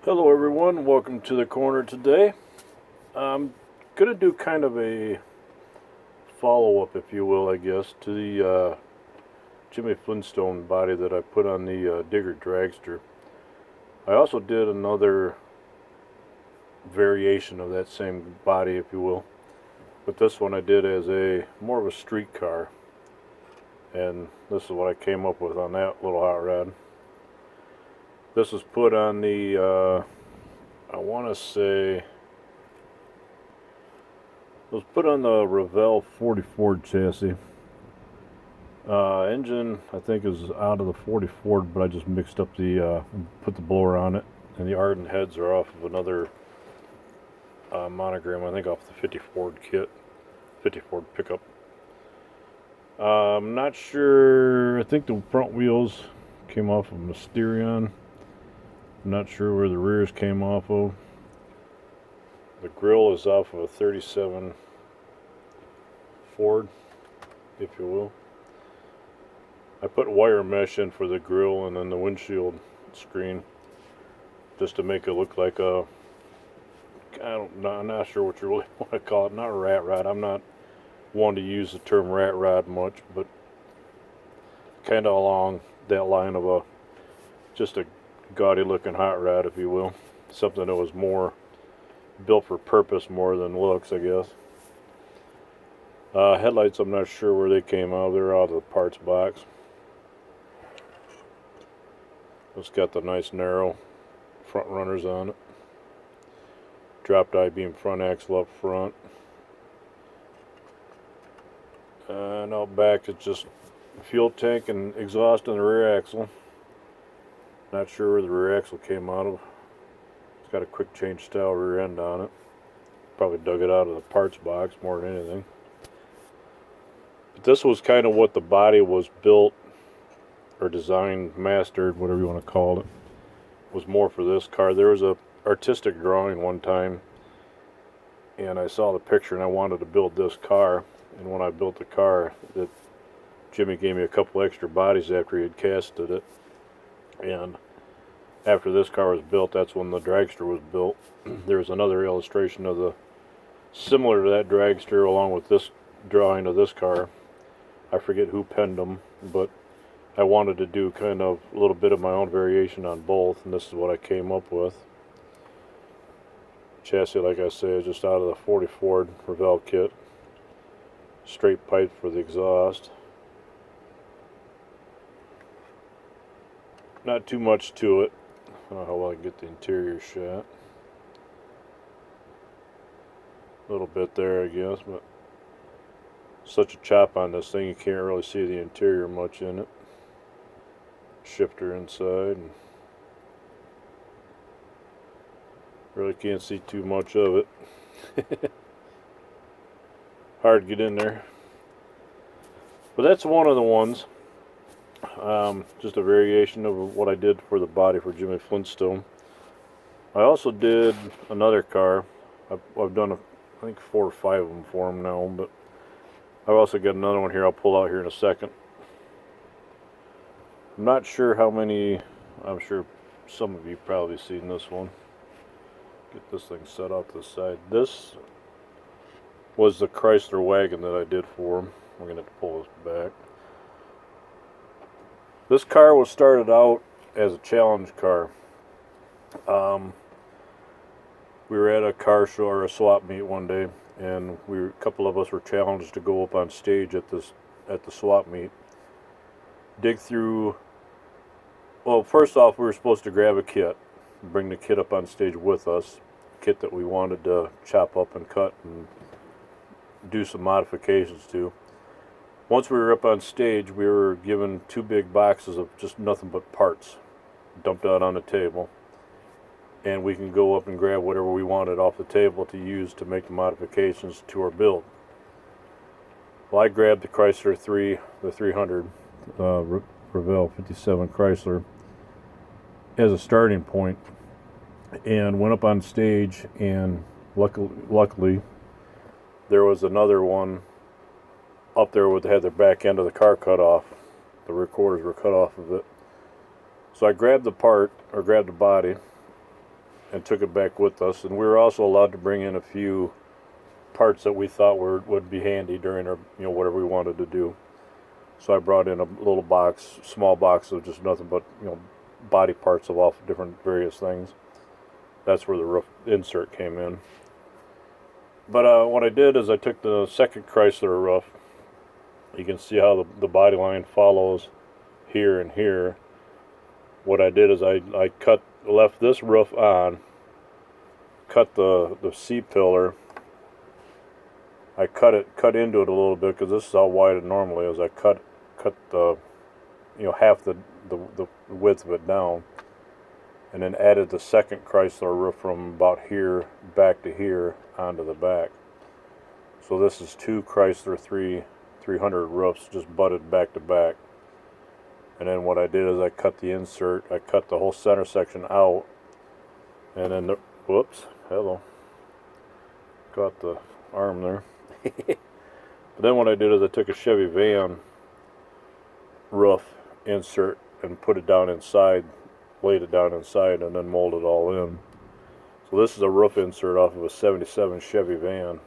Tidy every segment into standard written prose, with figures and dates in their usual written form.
Hello everyone, welcome to the corner today. I'm going to do kind of a follow-up, if you will, I guess, to the Jimmy Flintstone body that I put on the Digger Dragster. I also did another variation of that same body, if you will, but this one I did as a more of a street car, and this is what I came up with on that little hot rod. This was put on the I want to say it was put on the Revell 40 Ford chassis. Engine I think is out of the 40 Ford, but I just mixed up the put the blower on it, and the Ardent heads are off of another monogram, I think off the 50 Ford kit, 50 Ford pickup. I'm not sure. I think the front wheels came off of Mysterion. I'm not sure where the rears came off of. The grill is off of a 37 Ford, if you will. I put wire mesh in for the grill and then the windshield screen, just to make it look like a, I'm not sure what you really want to call it. Not a rat rod. I'm not one to use the term rat rod much, but kind of along that line of just a gaudy looking hot rod, if you will. Something that was more built for purpose more than looks, I guess. Headlights, I'm not sure where they came out. They're out of the parts box. It's got the nice narrow front runners on it. Dropped I-beam front axle up front. And out back it's just fuel tank and exhaust on the rear axle. Not sure where the rear axle came out of. It's got a quick change style rear end on it. Probably dug it out of the parts box more than anything. But this was kind of what the body was built or designed, mastered, whatever you want to call it, was more for this car. There was a artistic drawing one time, and I saw the picture and I wanted to build this car. And when I built the car, Jimmy gave me a couple extra bodies after he had casted it. And after this car was built, that's when the dragster was built. There's another illustration of the similar to that dragster along with this drawing of this car. I forget who penned them, but I wanted to do kind of a little bit of my own variation on both, and this is what I came up with. Chassis, like I say, is just out of the 40 Ford Revell kit. Straight pipe for the exhaust. Not too much to it. I don't know how well I can get the interior shot. A little bit there, I guess, but such a chop on this thing, you can't really see the interior much in it. Shifter inside, and really can't see too much of it. Hard to get in there, but that's one of the ones. Just a variation of what I did for the body for Jimmy Flintstone. I also did another car. I've done I think 4 or 5 of them for him now, but I've also got another one here I'll pull out here in a second. I'm not sure how many. I'm sure some of you probably seen this one. Get this thing set off to the side. This was the Chrysler wagon that I did for him. We're going to have to pull this back. This car was started out as a challenge car. We were at a car show or a swap meet one day, and a couple of us were challenged to go up on stage at the swap meet. Dig through. Well, first off, we were supposed to grab a kit, bring the kit up on stage with us, kit that we wanted to chop up and cut and do some modifications to. Once we were up on stage, we were given 2 big boxes of just nothing but parts, dumped out on the table, and we can go up and grab whatever we wanted off the table to use to make the modifications to our build. Well, I grabbed the Chrysler 300, Revell 57 Chrysler, as a starting point, and went up on stage, and luckily there was another one up there would had the back end of the car cut off. The rear quarters were cut off of it. So I grabbed the part, or grabbed the body, and took it back with us. And we were also allowed to bring in a few parts that we thought would be handy during our, whatever we wanted to do. So I brought in a little box, small box of just nothing but, body parts of all different various things. That's where the roof insert came in. But what I did is I took the second Chrysler roof. You can see how the body line follows here and here. What I did is I left this roof on, cut the C-pillar. I cut into it a little bit because this is how wide it normally is. I cut the half the width of it down, and then added the second Chrysler roof from about here back to here onto the back. So this is two Chrysler 300 roofs just butted back to back. And then what I did is I cut the insert. I cut the whole center section out, and then whoops, hello, got the arm there. But then what I did is I took a Chevy van roof insert and put it down inside, laid it down inside, and then molded it all in. So this is a roof insert off of a 77 Chevy van,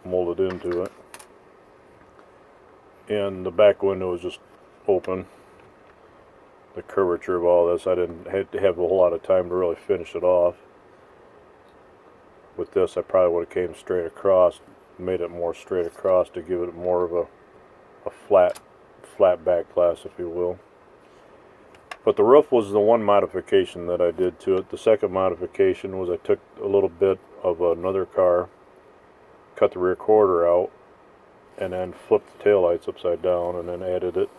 molded into it. And the back window was just open. The curvature of all this, I didn't have a whole lot of time to really finish it off. With this, I probably would have came straight across, made it more straight across to give it more of a flat back glass, if you will. But the roof was the one modification that I did to it. The second modification was I took a little bit of another car, cut the rear quarter out, and then flipped the taillights upside down, and then added it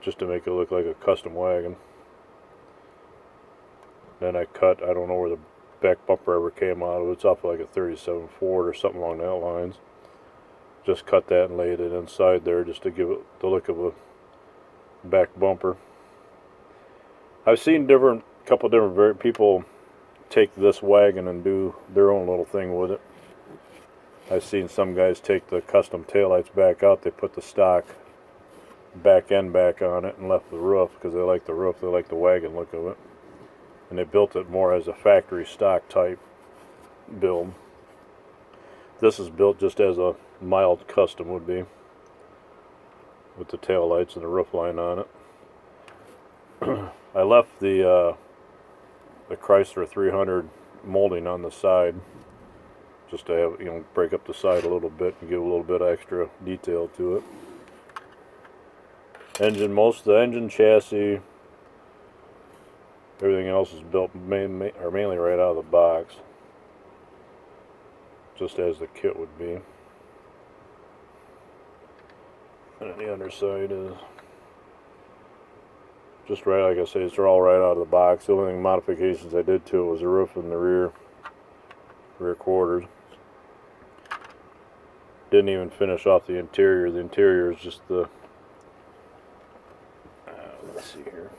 just to make it look like a custom wagon. Then I don't know where the back bumper ever came out of. It's off like a 37 Ford or something along that lines. Just cut that and laid it inside there just to give it the look of a back bumper. I've seen couple different people take this wagon and do their own little thing with it. I've seen some guys take the custom taillights back out. They put the stock back end back on it and left the roof because they like the roof. They like the wagon look of it. And they built it more as a factory stock type build. This is built just as a mild custom would be, with the taillights and the roof line on it. I left the Chrysler 300 molding on the side just to have, break up the side a little bit and give a little bit extra detail to it. Most of the engine, chassis, everything else is built mainly right out of the box, just as the kit would be. And the underside is just right, like I say, it's all right out of the box. The only modifications I did to it was the roof and the rear quarters. Didn't even finish off the interior. The interior is just the let's see here.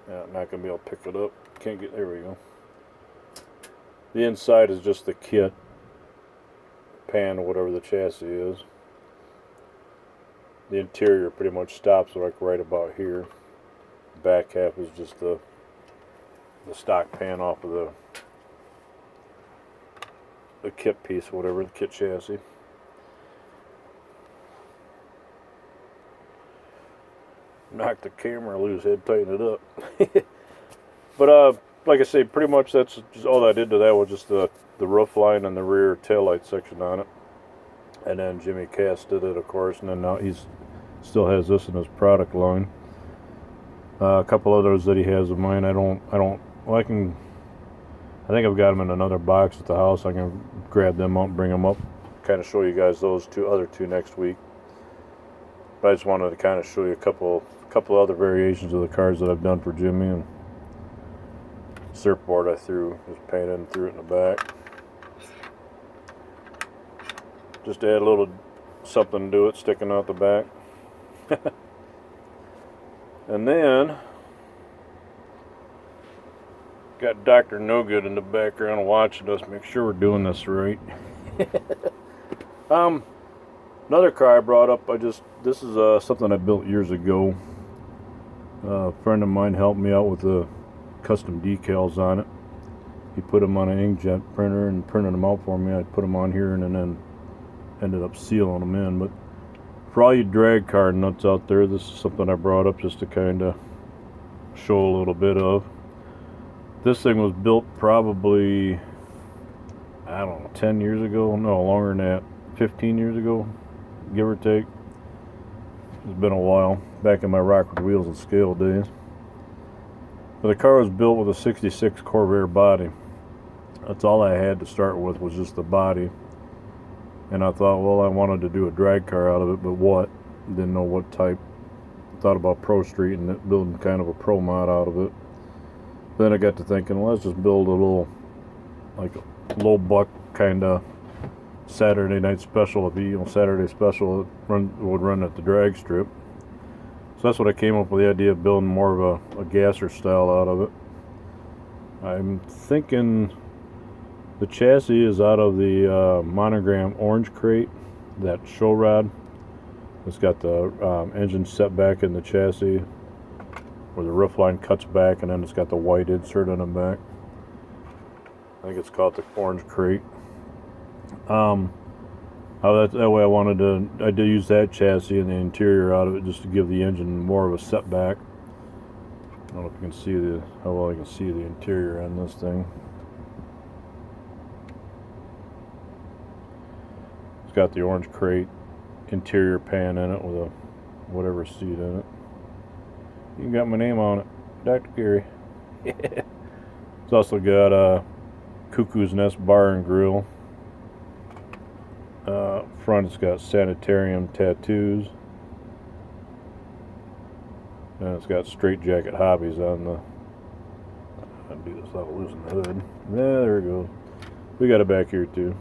Yeah, I'm not gonna be able to pick it up. Can't get, there we go. The inside is just the kit, pan, or whatever the chassis is. The interior pretty much stops like right about here. The back half is just the stock pan off of the kit piece, whatever, the kit chassis. Knock the camera loose, had to tighten it up. But like I say, pretty much that's just all I did to that was just the roof line and the rear taillight section on it. And then Jimmy Cass did it, of course, and then now he's still has this in his product line. A couple others that he has of mine, I think I've got them in another box at the house. I can grab them out and bring them up, kind of show you guys those other two next week. But I just wanted to kind of show you a couple other variations of the cars that I've done for Jimmy. And surfboard I just painted and threw it in the back. Just to add a little something to it, sticking out the back. And then got Dr. No Good in the background watching us, make sure we're doing this right. Another car I brought up, this is something I built years ago. A friend of mine helped me out with custom decals on it. He put them on an inkjet printer and printed them out for me. I put them on here and then ended up sealing them in. But for all you drag car nuts out there, this is something I brought up just to kind of show a little bit of. This thing was built probably, I don't know, 10 years ago? No, longer than that. 15 years ago, give or take. It's been a while, back in my Rockford Wheels and Scale days. But the car was built with a 66 Corvair body. That's all I had to start with, was just the body. And I thought, well, I wanted to do a drag car out of it, but what? Didn't know what type. Thought about Pro Street and building kind of a Pro mod out of it. Then I got to thinking, well, let's just build a little, like a low buck kind of Saturday night special. It'd be, Saturday special would run at the drag strip. So that's what I came up with, the idea of building more of a gasser style out of it. I'm thinking the chassis is out of the Monogram orange crate, that show rod. It's got the engine set back in the chassis where the roof line cuts back, and then it's got the white insert on the back. I think it's called the orange crate. That way I did use that chassis and the interior out of it just to give the engine more of a setback. I don't know if you can see how well you can see the interior on this thing. It's got the orange crate interior pan in it with a whatever seat in it. You got my name on it, Dr. Gary. It's also got a Cuckoo's Nest bar and grill. Front it's got sanitarium tattoos. And it's got Straight Jacket Hobbies on the... I'll do this without losing the hood. Yeah, there it goes. We got it back here too.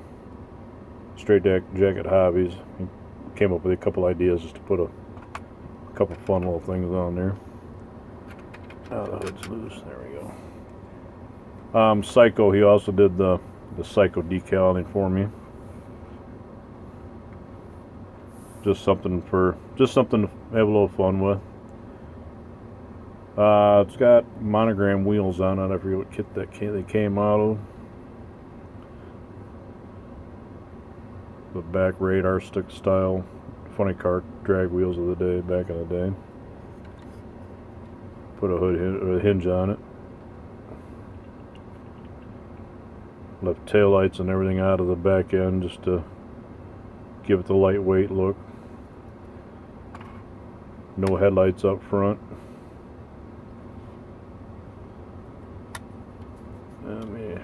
Straight Jacket Hobbies. He came up with a couple ideas just to put a couple fun little things on there. Oh, the hood's loose. There we go. Psycho, he also did the Psycho decaling for me. Just something to have a little fun with. It's got Monogram wheels on it. I forget what kit they came out of. The back radar stick style funny car drag wheels of the day, back in the day. Put a hinge on it. Left taillights and everything out of the back end just to give it the lightweight look. No headlights up front. Let me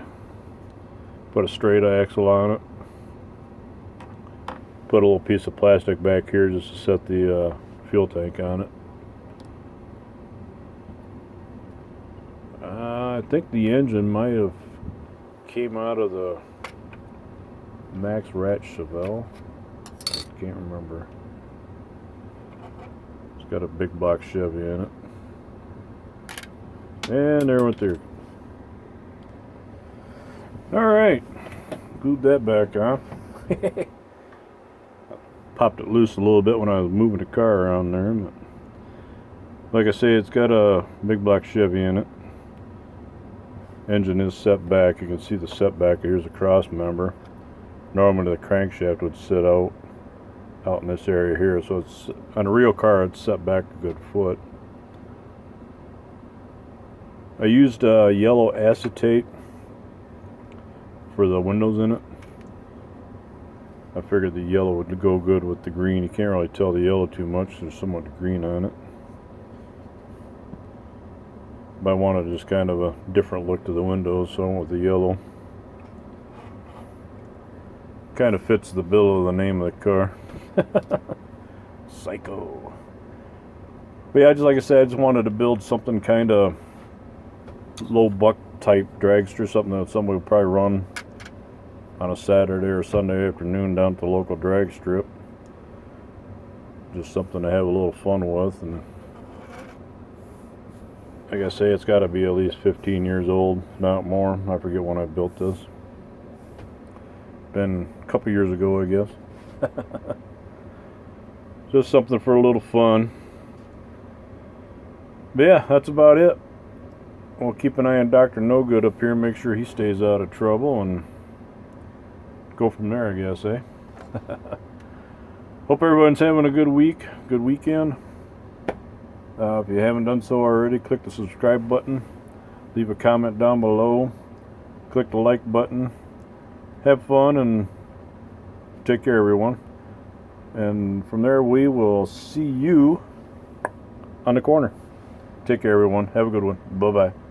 put a straight axle on it. Put a little piece of plastic back here just to set the fuel tank on it. I think the engine might have came out of the Max Ratch Chevelle. I can't remember. It's got a big block Chevy in it. And there went there. Alright. Glued that back on. Popped it loose a little bit when I was moving the car around there. But like I say, it's got a big block Chevy in it. Engine is set back. You can see the setback. Here's a cross member. Normally the crankshaft would sit out in this area here. So it's on a real car, it's set back a good foot. I used yellow acetate for the windows in it. I figured the yellow would go good with the green. You can't really tell the yellow too much. There's somewhat green on it. But I wanted just kind of a different look to the windows, so I went with the yellow. Kind of fits the bill of the name of the car. Psycho. But yeah, like I said, I just wanted to build something kind of low buck type dragster, something that somebody would probably run on a Saturday or Sunday afternoon down to the local drag strip. Just something to have a little fun with. And like I say, it's got to be at least 15 years old, not more. I forget when I built this. Been a couple years ago, I guess. Just something for a little fun. But yeah, that's about it. we'll keep an eye on Dr. No Good up here, make sure he stays out of trouble, and go from there, I guess, eh? Hope everyone's having a good week, good weekend. If you haven't done so already, click the subscribe button, leave a comment down below, click the like button. Have fun and take care, everyone. And from there, we will see you on the corner. Take care, everyone. Have a good one. Bye-bye.